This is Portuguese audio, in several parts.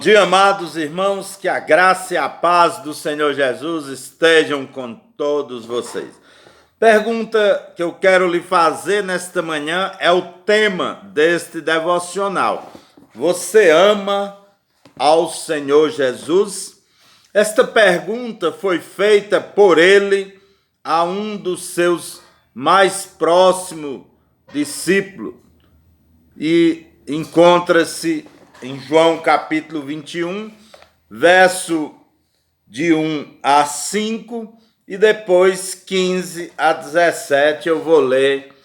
Bom dia, amados irmãos, que a graça e a paz do Senhor Jesus estejam com todos vocês. Pergunta que eu quero lhe fazer nesta manhã é o tema deste devocional. Você ama ao Senhor Jesus? Esta pergunta foi feita por ele a um dos seus mais próximos discípulos e encontra-se em João capítulo 21, verso de 1 a 5 e depois 15 a 17 eu vou ler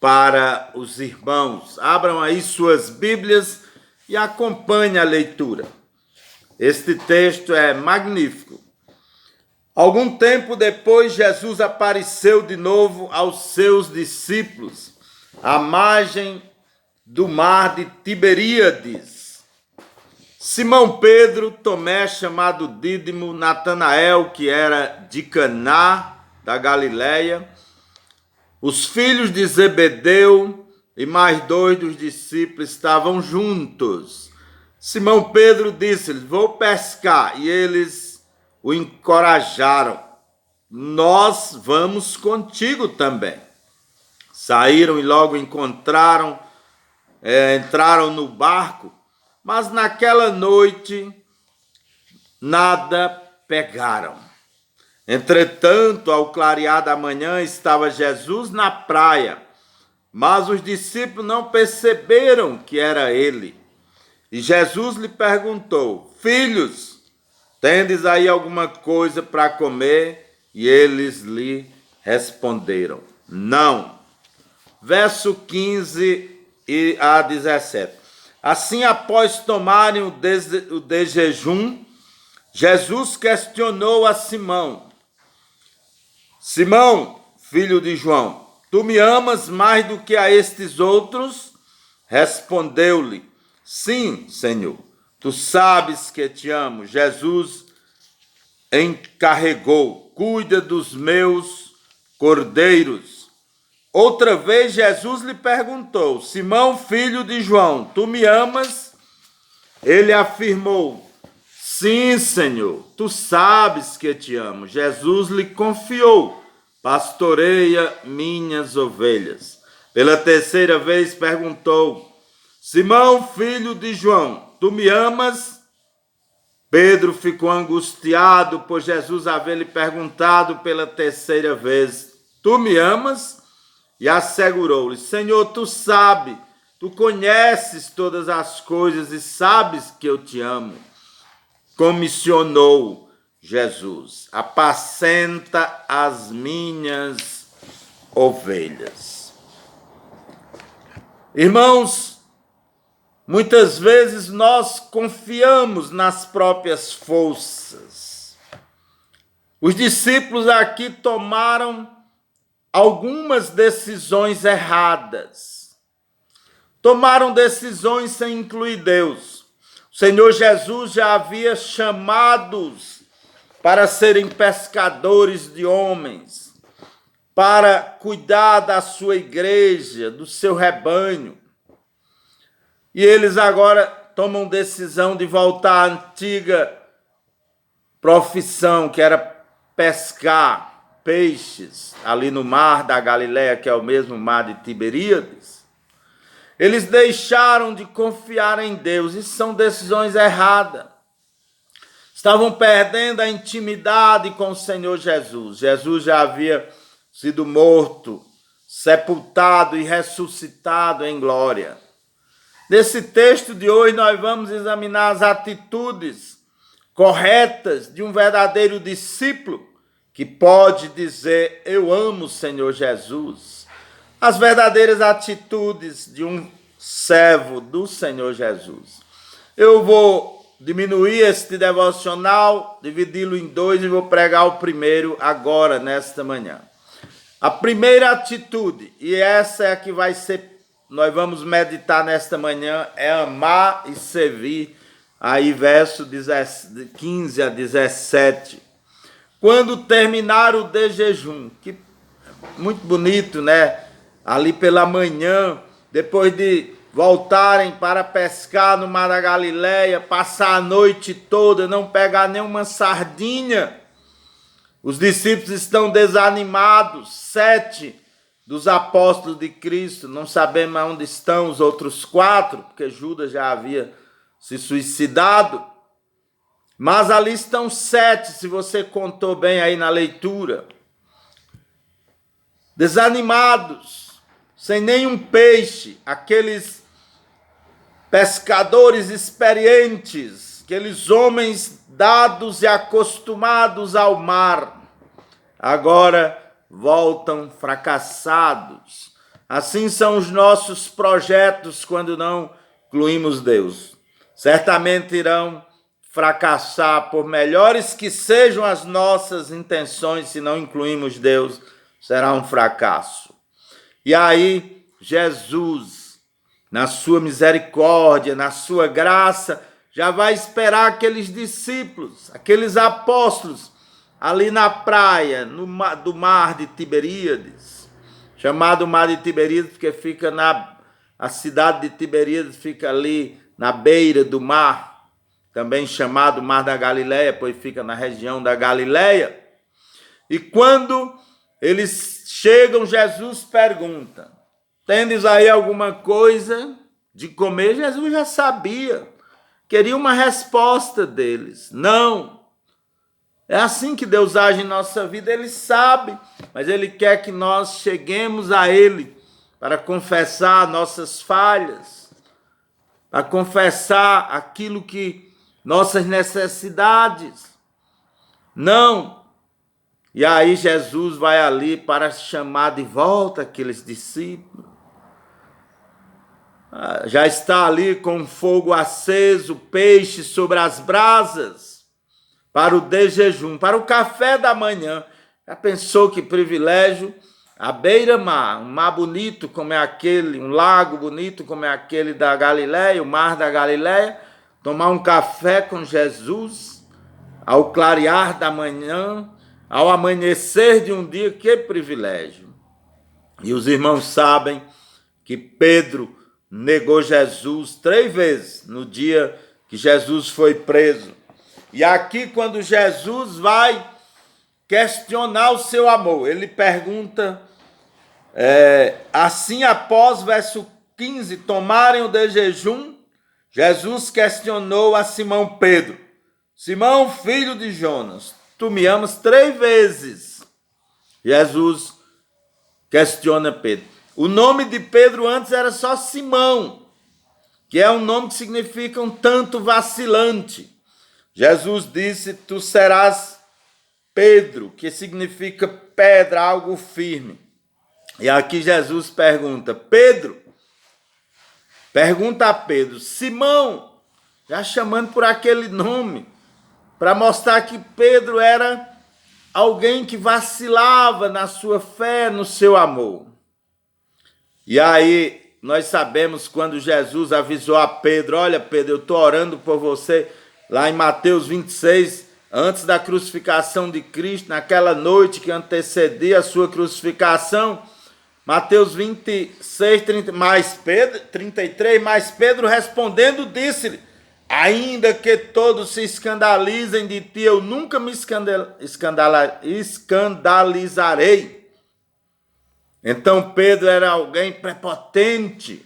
para os irmãos. Abram aí suas Bíblias e acompanhem a leitura. Este texto é magnífico. Algum tempo depois, Jesus apareceu de novo aos seus discípulos à margem do mar de Tiberíades. Simão Pedro, Tomé, chamado Dídimo, Natanael, que era de Caná, da Galileia, os filhos de Zebedeu e mais dois dos discípulos estavam juntos. Simão Pedro disse-lhes: vou pescar, e eles o encorajaram. Nós vamos contigo também. Saíram e logo entraram no barco, mas naquela noite nada pegaram. Entretanto, ao clarear da manhã, estava Jesus na praia, mas os discípulos não perceberam que era ele. E Jesus lhe perguntou: filhos, tendes aí alguma coisa para comer? E eles lhe responderam: não. Verso 15 a 17. Assim, após tomarem o de jejum, Jesus questionou a Simão: Simão, filho de João, tu me amas mais do que a estes outros? Respondeu-lhe: sim, Senhor, tu sabes que te amo. Jesus encarregou: cuida dos meus cordeiros. Outra vez Jesus lhe perguntou: Simão, filho de João, tu me amas? Ele afirmou: sim, Senhor, tu sabes que te amo. Jesus lhe confiou: pastoreia minhas ovelhas. Pela terceira vez perguntou: Simão, filho de João, tu me amas? Pedro ficou angustiado por Jesus haver lhe perguntado pela terceira vez: tu me amas? E assegurou-lhe: Senhor, tu sabes, tu conheces todas as coisas e sabes que eu te amo. Comissionou Jesus: apacenta as minhas ovelhas. Irmãos, muitas vezes nós confiamos nas próprias forças. Os discípulos aqui tomaram algumas decisões erradas. Tomaram decisões sem incluir Deus. O Senhor Jesus já havia chamados para serem pescadores de homens, para cuidar da sua igreja, do seu rebanho. E eles agora tomam decisão de voltar à antiga profissão, que era pescar peixes ali no mar da Galileia, que é o mesmo mar de Tiberíades. Eles deixaram de confiar em Deus. Isso são decisões erradas. Estavam perdendo a intimidade com o Senhor Jesus. Jesus já havia sido morto, sepultado e ressuscitado em glória. Nesse texto de hoje nós vamos examinar as atitudes corretas de um verdadeiro discípulo que pode dizer: eu amo o Senhor Jesus. As verdadeiras atitudes de um servo do Senhor Jesus. Eu vou diminuir este devocional, dividi-lo em dois e vou pregar o primeiro agora, nesta manhã. A primeira atitude, e essa é a que nós vamos meditar nesta manhã, é amar e servir. Aí verso 15 a 17. Quando terminar o de jejum, que muito bonito, né? Ali pela manhã, depois de voltarem para pescar no mar da Galileia, passar a noite toda, não pegar nenhuma sardinha. Os discípulos estão desanimados, 7 dos apóstolos de Cristo, não sabemos onde estão os outros 4, porque Judas já havia se suicidado. Mas ali estão 7, se você contou bem aí na leitura. Desanimados, sem nenhum peixe, aqueles pescadores experientes, aqueles homens dados e acostumados ao mar, agora voltam fracassados. Assim são os nossos projetos quando não incluímos Deus. Certamente irão fracassar, por melhores que sejam as nossas intenções, se não incluímos Deus, será um fracasso. E aí, Jesus, na sua misericórdia, na sua graça, já vai esperar aqueles discípulos, aqueles apóstolos, ali na praia, do mar de Tiberíades, chamado mar de Tiberíades, porque fica a cidade de Tiberíades fica ali na beira do mar, também chamado mar da Galileia, pois fica na região da Galileia. E quando eles chegam, Jesus pergunta: tendes aí alguma coisa de comer? Jesus já sabia, queria uma resposta deles. Não. É assim que Deus age em nossa vida, Ele sabe, mas Ele quer que nós cheguemos a Ele para confessar nossas falhas, para confessar aquilo que nossas necessidades. Não. E aí Jesus vai ali para chamar de volta aqueles discípulos. Já está ali com fogo aceso, peixe sobre as brasas, para o desjejum, para o café da manhã. Já pensou que privilégio? À beira-mar, um mar bonito como é aquele, um lago bonito como é aquele da Galileia, o mar da Galileia, tomar um café com Jesus, ao clarear da manhã, ao amanhecer de um dia, que privilégio. E os irmãos sabem que Pedro negou Jesus 3 vezes no dia que Jesus foi preso. E aqui, quando Jesus vai questionar o seu amor, ele pergunta, assim após, verso 15, tomarem o de jejum, Jesus questionou a Simão Pedro: Simão, filho de Jonas, tu me amas? 3 vezes. Jesus questiona Pedro. O nome de Pedro antes era só Simão, que é um nome que significa um tanto vacilante. Jesus disse: tu serás Pedro, que significa pedra, algo firme. E aqui Jesus pergunta, pergunta a Pedro, Simão, já chamando por aquele nome, para mostrar que Pedro era alguém que vacilava na sua fé, no seu amor. E aí nós sabemos quando Jesus avisou a Pedro: olha Pedro, eu estou orando por você, lá em Mateus 26, antes da crucificação de Cristo, naquela noite que antecedia a sua crucificação. Mateus 26, 33, mas Pedro respondendo disse-lhe: ainda que todos se escandalizem de ti, eu nunca me escandalizarei. Então Pedro era alguém prepotente.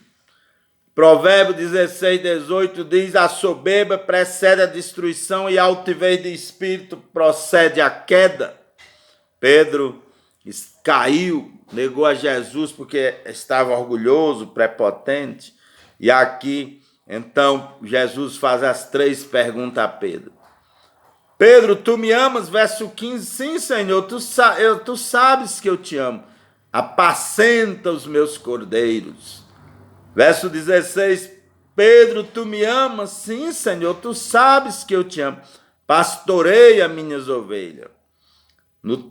Provérbio 16, 18 diz: a soberba precede a destruição e a altivez de espírito procede a queda. Pedro caiu, negou a Jesus porque estava orgulhoso, prepotente. E aqui, então, Jesus faz as 3 perguntas a Pedro. Pedro, tu me amas? Verso 15, sim, Senhor, tu sabes que eu te amo. Apacenta os meus cordeiros. Verso 16, Pedro, tu me amas? Sim, Senhor, tu sabes que eu te amo. Pastoreia minhas ovelhas.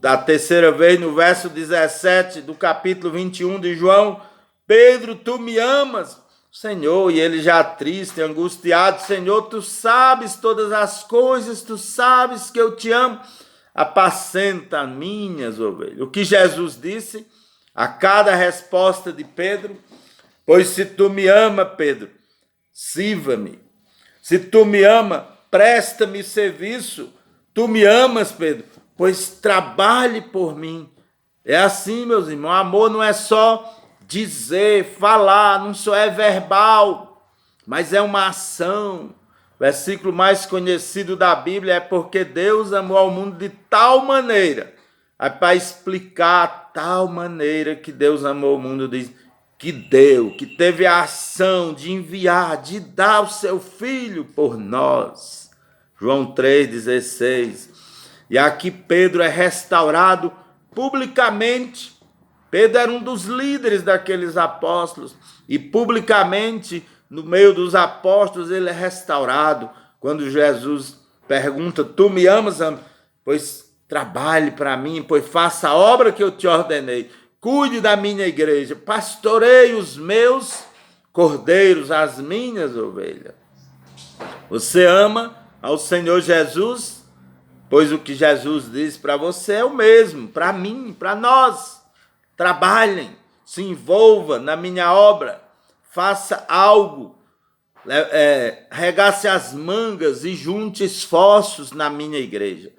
A terceira vez, no verso 17 do capítulo 21 de João, Pedro, tu me amas? Senhor, e ele já triste, angustiado, Senhor, tu sabes todas as coisas, tu sabes que eu te amo. Apacenta minhas ovelhas. O que Jesus disse a cada resposta de Pedro, Pois se tu me ama, Pedro, sirva-me. Se tu me ama, presta-me serviço. Tu me amas, Pedro, pois trabalhe por mim. É assim, meus irmãos, amor não é só dizer, falar, não só é verbal, mas é uma ação. O versículo mais conhecido da Bíblia é porque Deus amou ao mundo de tal maneira. Aí para explicar tal maneira que Deus amou o mundo, diz que deu, que teve a ação de enviar, de dar o seu Filho por nós. João 3,16. E aqui Pedro é restaurado publicamente. Pedro era um dos líderes daqueles apóstolos. E publicamente, no meio dos apóstolos, ele é restaurado. Quando Jesus pergunta, tu me amas? Pois trabalhe para mim, pois faça a obra que eu te ordenei. Cuide da minha igreja, pastoreie os meus cordeiros, as minhas ovelhas. Você ama ao Senhor Jesus? Pois o que Jesus diz para você é o mesmo, para mim, para nós. Trabalhem, se envolva na minha obra, faça algo, regace as mangas e junte esforços na minha igreja.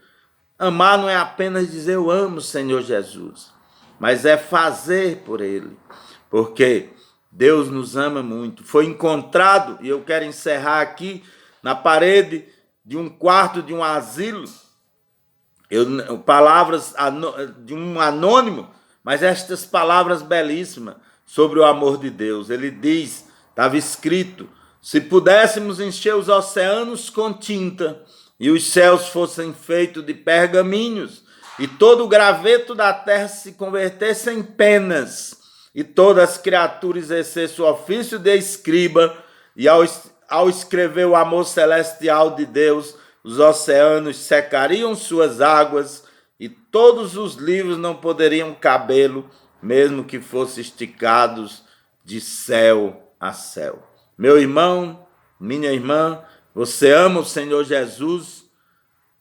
Amar não é apenas dizer eu amo o Senhor Jesus, mas é fazer por Ele, porque Deus nos ama muito. Foi encontrado, e eu quero encerrar aqui, na parede de um quarto de um asilo, palavras de um anônimo, mas estas palavras belíssimas sobre o amor de Deus. Ele diz, estava escrito, se pudéssemos encher os oceanos com tinta e os céus fossem feitos de pergaminhos e todo o graveto da terra se convertesse em penas e todas as criaturas exercessem o ofício de escriba e ao escrever o amor celestial de Deus, os oceanos secariam suas águas e todos os livros não poderiam cabê-lo, mesmo que fossem esticados de céu a céu. Meu irmão, minha irmã, você ama o Senhor Jesus,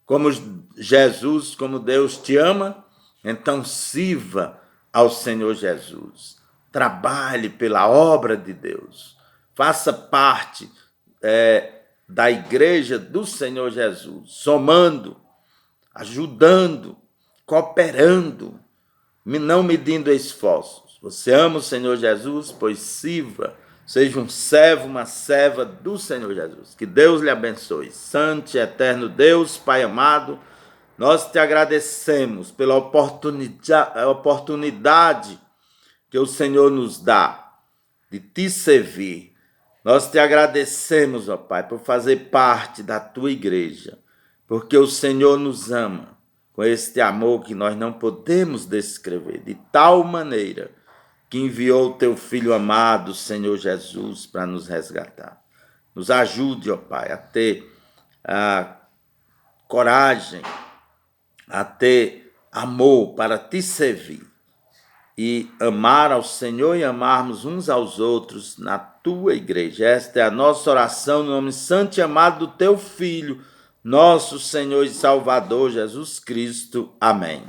como Deus te ama? Então sirva ao Senhor Jesus. Trabalhe pela obra de Deus. Faça parte da igreja do Senhor Jesus, somando, ajudando, cooperando, não medindo esforços. Você ama o Senhor Jesus? Pois sirva, seja um servo, uma serva do Senhor Jesus. Que Deus lhe abençoe. Santo e eterno Deus, Pai amado, nós te agradecemos pela oportunidade que o Senhor nos dá de te servir. Nós te agradecemos, ó Pai, por fazer parte da tua igreja, porque o Senhor nos ama com este amor que nós não podemos descrever, de tal maneira que enviou o teu Filho amado, Senhor Jesus, para nos resgatar. Nos ajude, ó Pai, a ter a coragem, a ter amor para te servir e amar ao Senhor e amarmos uns aos outros na tua igreja. Esta é a nossa oração no nome santo e amado do teu Filho, nosso Senhor e Salvador Jesus Cristo. Amém.